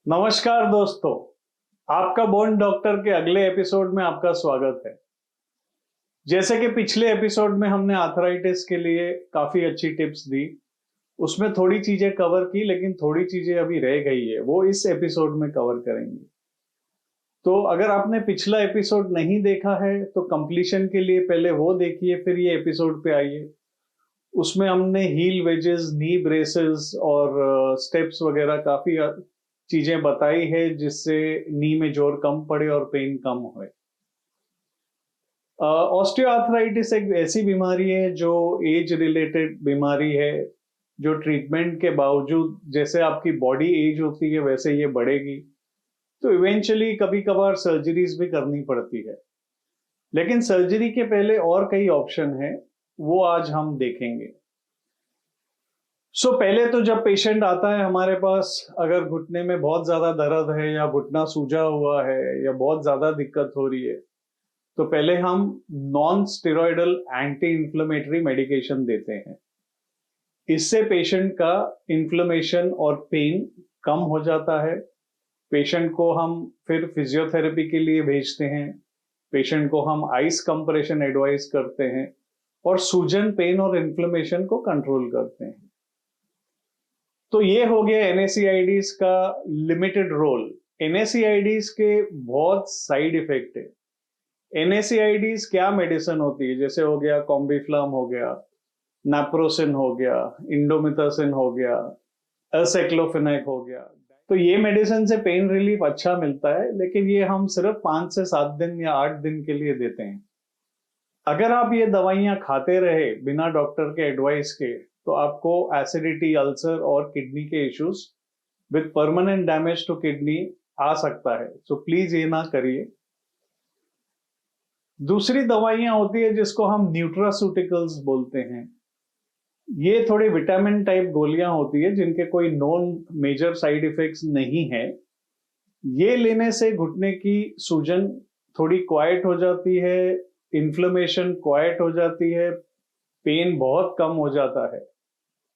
नमस्कार दोस्तों, आपका बोन डॉक्टर के अगले एपिसोड में आपका स्वागत है। जैसे कि पिछले एपिसोड में हमने आर्थराइटिस के लिए काफी अच्छी टिप्स दी, उसमें थोड़ी चीजें कवर की, लेकिन थोड़ी चीजें अभी रह गई है, वो इस एपिसोड में कवर करेंगे। तो अगर आपने पिछला एपिसोड नहीं देखा है तो कंप्लीशन के लिए पहले वो देखिए, फिर ये एपिसोड पे आइए। उसमें हमने हील वेजेस, नी ब्रेसेस और स्टेप्स वगैरह काफी चीजें बताई है जिससे नी में जोर कम पड़े और पेन कम होए। ऑस्टियोआर्थराइटिस एक ऐसी बीमारी है जो एज रिलेटेड बीमारी है, जो ट्रीटमेंट के बावजूद जैसे आपकी बॉडी एज होती है वैसे ये बढ़ेगी, तो इवेंचुअली कभी कभार सर्जरीज भी करनी पड़ती है। लेकिन सर्जरी के पहले और कई ऑप्शन है, वो आज हम देखेंगे। पहले तो जब पेशेंट आता है हमारे पास, अगर घुटने में बहुत ज्यादा दर्द है या घुटना सूजा हुआ है या बहुत ज्यादा दिक्कत हो रही है, तो पहले हम non steroidal anti inflammatory medication देते हैं। इससे पेशेंट का इन्फ्लेमेशन और पेन कम हो जाता है। पेशेंट को हम फिर फिजियोथेरेपी के लिए भेजते हैं। पेशेंट को हम आइस कंप्रेशन एडवाइस करते हैं और सूजन, पेन और इन्फ्लेमेशन को कंट्रोल करते हैं। तो ये हो गया NSAIDs का लिमिटेड रोल। NSAIDs के बहुत साइड इफेक्ट है। NSAIDs क्या मेडिसिन होती है, जैसे हो गया कॉम्बिफ्लाम हो गया, नाप्रोसिन हो गया, इंडोमिथासिन हो गया, एसाइक्लोफेनेक हो गया। तो ये मेडिसिन से पेन रिलीफ अच्छा मिलता है, लेकिन ये हम सिर्फ 5 से 7 दिन या 8 दिन के लिए देते हैं। अगर आप ये दवाइयां खाते रहे बिना डॉक्टर के एडवाइस के, तो आपको एसिडिटी, अल्सर और किडनी के issues with permanent damage to kidney आ सकता है। सो प्लीज ये ना करिए। दूसरी दवाइयां होती है जिसको हम न्यूट्रास्यूटिकल्स बोलते हैं। ये थोड़ी विटामिन टाइप गोलियां होती है जिनके कोई नॉन मेजर साइड इफेक्ट्स नहीं है। ये लेने से घुटने की सूजन थोड़ी क्वाइट हो जाती है, इन्फ्लेमेशन क्वाइट हो जाती है, पेन बहुत कम हो जाता है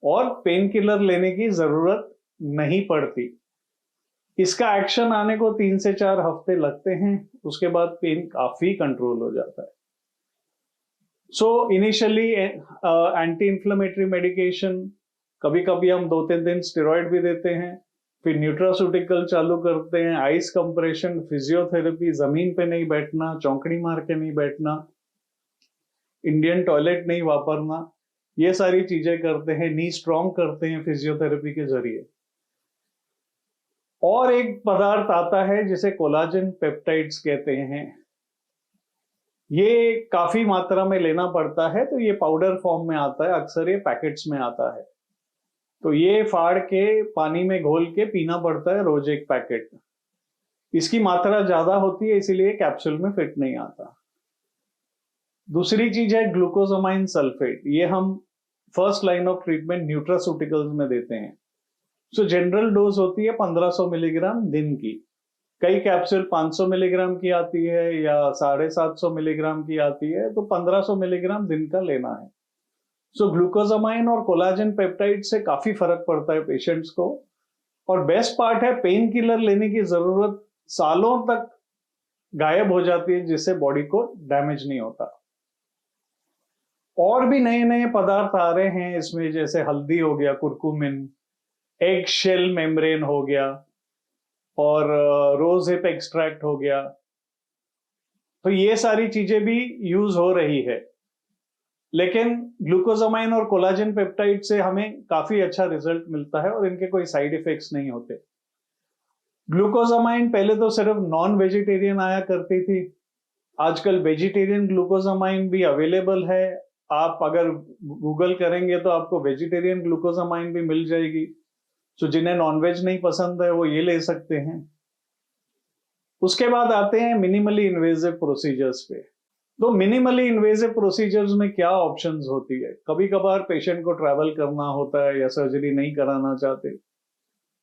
और पेन किलर लेने की जरूरत नहीं पड़ती। इसका एक्शन आने को 3 से 4 हफ्ते लगते हैं, उसके बाद पेन काफी कंट्रोल हो जाता है। इनिशियली एंटी इंफ्लेमेटरी मेडिकेशन, कभी कभी हम 2-3 दिन स्टेरॉइड भी देते हैं, फिर न्यूट्रास्यूटिकल चालू करते हैं, आइस कंप्रेशन, फिजियोथेरेपी, जमीन पे नहीं बैठना, चौकड़ी मार के नहीं बैठना, इंडियन टॉयलेट नहीं वापरना, ये सारी चीजें करते हैं। नी स्ट्रॉन्ग करते हैं फिजियोथेरेपी के जरिए। और एक पदार्थ आता है जिसे कोलाजन पेप्टाइड्स कहते हैं। ये काफी मात्रा में लेना पड़ता है, तो ये पाउडर फॉर्म में आता है, अक्सर ये पैकेट्स में आता है। तो ये फाड़ के पानी में घोल के पीना पड़ता है, रोज एक पैकेट। इसकी मात्रा ज्यादा होती है, इसीलिए कैप्सूल में फिट नहीं आता। दूसरी चीज है ग्लूकोजामाइन सल्फेट। ये हम first line of treatment nutraceuticals में देते हैं। जनरल डोज होती है 1500 मिलीग्राम दिन की। कई कैप्सूल 500 मिलीग्राम की आती है या 750 मिलीग्राम की आती है, तो 1500 मिलीग्राम दिन का लेना है। ग्लूकोजामाइन और कोलाजन पेप्टाइड से काफी फर्क पड़ता है पेशेंट्स को। और बेस्ट पार्ट है, पेन किलर लेने की जरूरत सालों तक गायब हो जाती है, जिससे बॉडी को डैमेज नहीं होता। और भी नए नए पदार्थ आ रहे हैं इसमें, जैसे हल्दी हो गया, कुरकुमिन, एग शेल मेम्ब्रेन हो गया और रोज हिप एक्सट्रैक्ट हो गया। तो ये सारी चीजें भी यूज हो रही है। लेकिन ग्लूकोजामाइन और कोलाजन पेप्टाइड से हमें काफी अच्छा रिजल्ट मिलता है और इनके कोई साइड इफेक्ट्स नहीं होते। ग्लूकोजामाइन पहले तो सिर्फ नॉन वेजिटेरियन आया करती थी, आजकल वेजिटेरियन ग्लूकोजामाइन भी अवेलेबल है। आप अगर गूगल करेंगे तो आपको वेजिटेरियन ग्लूकोजामाइन भी मिल जाएगी। जिन्हें नॉनवेज नहीं पसंद है वो ये ले सकते हैं। उसके बाद आते हैं मिनिमली इन्वेजिव प्रोसीजर्स पे। तो मिनिमली इन्वेजिव प्रोसीजर्स में क्या ऑप्शंस होती है? कभी कभार पेशेंट को ट्रैवल करना होता है या सर्जरी नहीं कराना चाहते,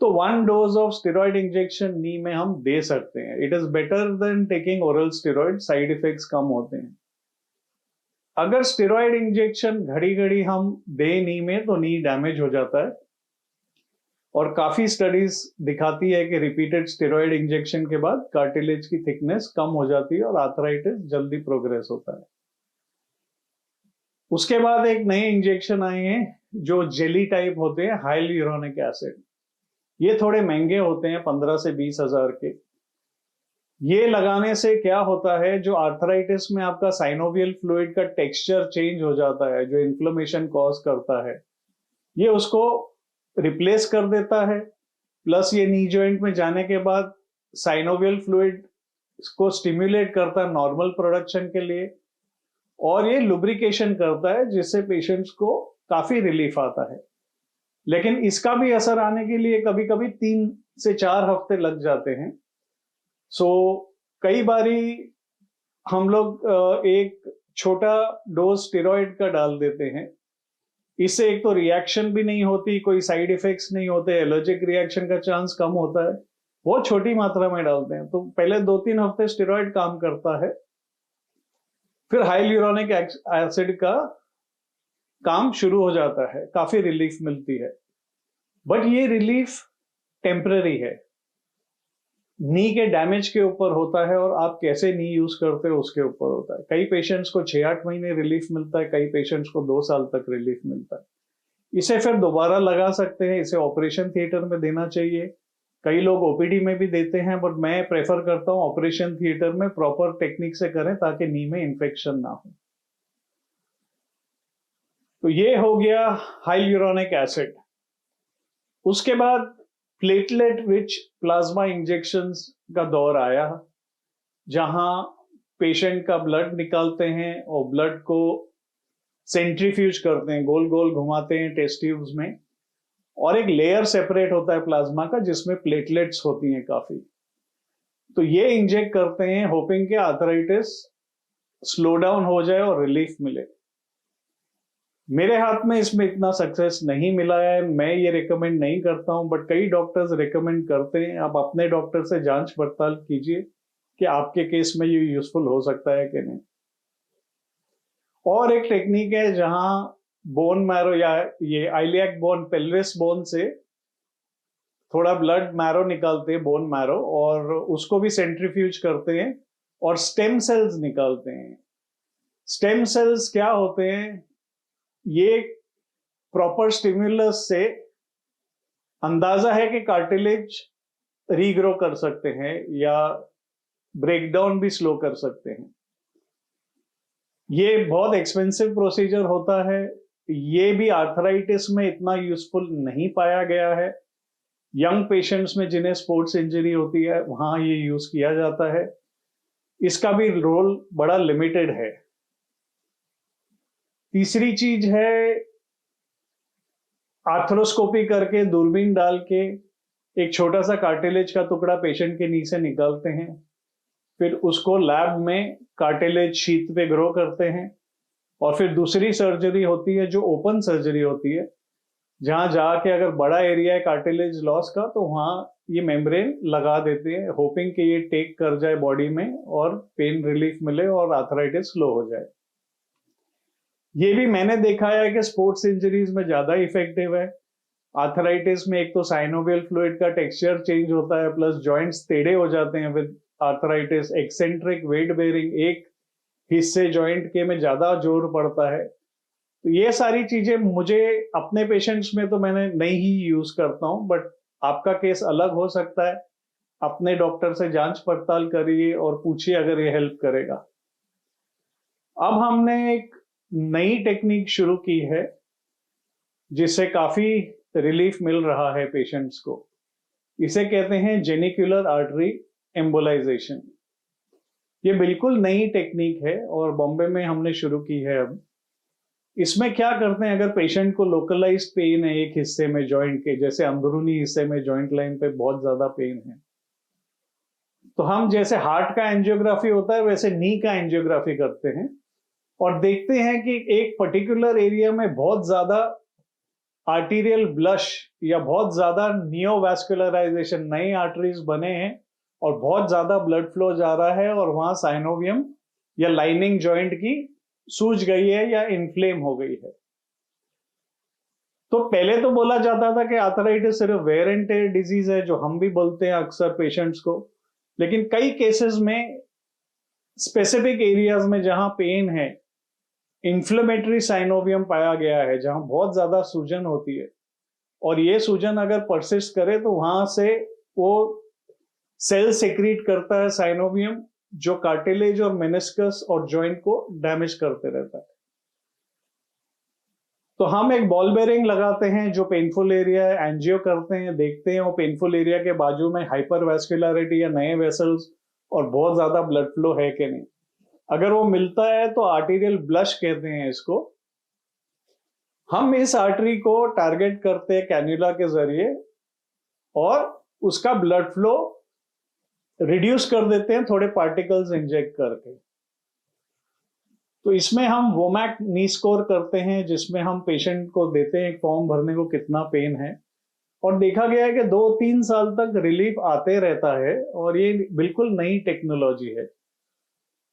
तो 1 dose of steroid injection knee में हम दे सकते हैं। It is better than taking oral steroid, side effects कम होते हैं। अगर स्टेरॉइड इंजेक्शन घड़ी घड़ी हम दे नी में, तो नी डैमेज हो जाता है और काफी स्टडीज दिखाती है कि रिपीटेड स्टेरॉइड इंजेक्शन के बाद कार्टिलेज की थिकनेस कम हो जाती है और आर्थराइटिस जल्दी प्रोग्रेस होता है। उसके बाद एक नए इंजेक्शन आए हैं जो जेली टाइप होते हैं, हाइलुरोनिक एसिड। ये थोड़े महंगे होते हैं, 15 से 20 हजार के। ये लगाने से क्या होता है, जो आर्थराइटिस में आपका साइनोवियल फ्लूइड का टेक्सचर चेंज हो जाता है, जो इन्फ्लेमेशन कॉज करता है, ये उसको रिप्लेस कर देता है। प्लस ये नी जॉइंट में जाने के बाद साइनोवियल फ्लूइड को स्टिम्युलेट करता है नॉर्मल प्रोडक्शन के लिए, और ये लुब्रिकेशन करता है जिससे पेशेंट्स को काफी रिलीफ आता है। लेकिन इसका भी असर आने के लिए कभी कभी 3 से 4 हफ्ते लग जाते हैं। सो कई बारी हम लोग एक छोटा डोज स्टेरॉइड का डाल देते हैं। इससे एक तो रिएक्शन भी नहीं होती, कोई साइड इफेक्ट्स नहीं होते, एलर्जिक रिएक्शन का चांस कम होता है। बहुत छोटी मात्रा में डालते हैं, तो पहले 2-3 हफ्ते स्टेरॉइड काम करता है, फिर हाइलुरोनिक एसिड का काम शुरू हो जाता है, काफी रिलीफ मिलती है। बट ये रिलीफ टेम्पररी है, नी के डैमेज के ऊपर होता है और आप कैसे नी यूज करते हो उसके ऊपर होता है। कई पेशेंट्स को 6-8 महीने रिलीफ मिलता है, कई पेशेंट्स को 2 साल तक रिलीफ मिलता है। इसे फिर दोबारा लगा सकते हैं, इसे ऑपरेशन थिएटर में देना चाहिए। कई लोग ओपीडी में भी देते हैं, बट मैं प्रेफर करता हूं ऑपरेशन थिएटर में प्रॉपर टेक्निक से करें ताकि नी में इंफेक्शन ना हो। तो ये हो गया हाइलुरोनिक एसिड। उसके बाद प्लेटलेट रिच प्लाज्मा इंजेक्शंस का दौर आया, जहां पेशेंट का ब्लड निकालते हैं और ब्लड को सेंट्रीफ्यूज करते हैं, गोल गोल घुमाते हैं टेस्ट ट्यूब्स में, और एक लेयर सेपरेट होता है प्लाज्मा का जिसमें प्लेटलेट्स होती हैं काफी। तो ये इंजेक्ट करते हैं होपिंग के आर्थराइटिस स्लो डाउन हो जाए और रिलीफ मिले। मेरे हाथ में इसमें इतना सक्सेस नहीं मिला है, मैं ये रिकमेंड नहीं करता हूं, बट कई डॉक्टर्स रिकमेंड करते हैं। आप अपने डॉक्टर से जांच पड़ताल कीजिए कि आपके केस में ये यूजफुल हो सकता है कि नहीं। और एक टेक्निक है जहां बोन मैरो या ये आइलियाक बोन, पेल्विस बोन से थोड़ा ब्लड मैरो निकालते हैं, बोन मैरो, और उसको भी सेंट्रीफ्यूज करते हैं और स्टेम सेल्स निकालते हैं। स्टेम सेल्स क्या होते हैं, ये प्रॉपर स्टिमुलस से अंदाजा है कि कार्टिलेज रीग्रो कर सकते हैं या ब्रेकडाउन भी स्लो कर सकते हैं। ये बहुत एक्सपेंसिव प्रोसीजर होता है, ये भी आर्थराइटिस में इतना यूजफुल नहीं पाया गया है। यंग पेशेंट्स में जिन्हें स्पोर्ट्स इंजरी होती है वहां ये यूज किया जाता है। इसका भी रोल बड़ा लिमिटेड है। तीसरी चीज है आर्थरोस्कोपी करके, दूरबीन डाल के एक छोटा सा कार्टिलेज का टुकड़ा पेशेंट के नी से निकालते हैं, फिर उसको लैब में कार्टिलेज शीट पे ग्रो करते हैं, और फिर दूसरी सर्जरी होती है जो ओपन सर्जरी होती है, जहां जाके अगर बड़ा एरिया है कार्टिलेज लॉस का तो वहां ये मेम्ब्रेन लगा देते हैं, होपिंग कि ये टेक कर जाए बॉडी में और पेन रिलीफ मिले और आर्थराइटिस स्लो हो जाए। ये भी मैंने देखा है कि स्पोर्ट्स इंजरीज में ज्यादा इफेक्टिव है। आर्थराइटिस में एक तो साइनोवियल फ्लूइड का टेक्सचर चेंज होता है, प्लस जॉइंट्स टेढ़े हो जाते हैं with arthritis, eccentric weight bearing, एक हिस्से जॉइंट के में ज्यादा जोर पड़ता है। तो ये सारी चीजें मुझे अपने पेशेंट्स में तो मैंने नहीं ही यूज करता हूं, बट आपका केस अलग हो सकता है। अपने डॉक्टर से जांच पड़ताल करिए और पूछिए अगर ये हेल्प करेगा। अब हमने एक नई टेक्निक शुरू की है जिससे काफी रिलीफ मिल रहा है पेशेंट्स को। इसे कहते हैं जेनिकुलर आर्टरी एम्बोलाइजेशन। ये बिल्कुल नई टेक्निक है और बॉम्बे में हमने शुरू की है। अब इसमें क्या करते हैं, अगर पेशेंट को लोकलाइज्ड पेन है एक हिस्से में जॉइंट के, जैसे अंदरूनी हिस्से में जॉइंट लाइन पे बहुत ज्यादा पेन है, तो हम जैसे हार्ट का एंजियोग्राफी होता है वैसे नी का एंजियोग्राफी करते हैं और देखते हैं कि एक पर्टिकुलर एरिया में बहुत ज्यादा आर्टीरियल ब्लश या बहुत ज्यादा नियोवैस्कुलराइजेशन, नए आर्टरीज बने हैं और बहुत ज्यादा ब्लड फ्लो जा रहा है और वहां साइनोवियम या लाइनिंग जॉइंट की सूज गई है या इन्फ्लेम हो गई है। तो पहले तो बोला जाता था कि आर्थराइटिस सिर्फ वेयर एंड टेयर डिजीज है, जो हम भी बोलते हैं अक्सर पेशेंट्स को, लेकिन कई केसेस में स्पेसिफिक एरियाज में जहां पेन है, इन्फ्लेमेटरी साइनोवियम पाया गया है, जहां बहुत ज्यादा सूजन होती है, और ये सूजन अगर परसिस्ट करे तो वहां से वो सेल सेक्रीट करता है साइनोवियम, जो कार्टिलेज और मेनिस्कस और जॉइंट को डैमेज करते रहता है। तो हम एक बॉल बेरिंग लगाते हैं जो पेनफुल एरिया है, एंजियो करते हैं, देखते हैं वो पेनफुल एरिया के बाजू में हाइपरवैस्कुलरिटी या नए वेसल्स और बहुत ज्यादा ब्लड फ्लो है कि नहीं। अगर वो मिलता है तो आर्टीरियल ब्लश कहते हैं इसको। हम इस आर्टरी को टारगेट करते हैं कैन्युला के जरिए और उसका ब्लड फ्लो रिड्यूस कर देते हैं थोड़े पार्टिकल्स इंजेक्ट करके। तो इसमें हम वोमैक नी स्कोर करते हैं, जिसमें हम पेशेंट को देते हैं एक फॉर्म भरने को कितना पेन है, और देखा गया है कि 2-3 साल तक रिलीफ आते रहता है, और ये बिल्कुल नई टेक्नोलॉजी है।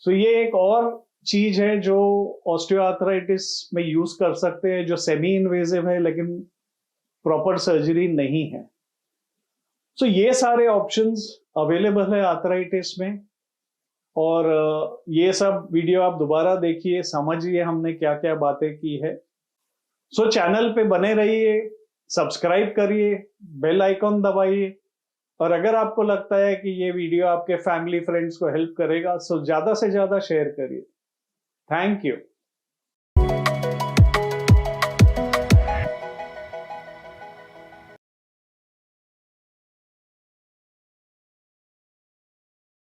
सो ये एक और चीज है जो ऑस्टियोआर्थराइटिस में यूज कर सकते हैं, जो सेमी इन्वेजिव है लेकिन प्रॉपर सर्जरी नहीं है। सो ये सारे ऑप्शंस अवेलेबल है आर्थराइटिस में, और ये सब वीडियो आप दोबारा देखिए, समझिए हमने क्या क्या बातें की है। सो चैनल पे बने रहिए, सब्सक्राइब करिए, बेल आइकॉन दबाइए, और अगर आपको लगता है कि ये वीडियो आपके फैमिली फ्रेंड्स को हेल्प करेगा, सो ज्यादा से ज्यादा शेयर करिए। Thank you.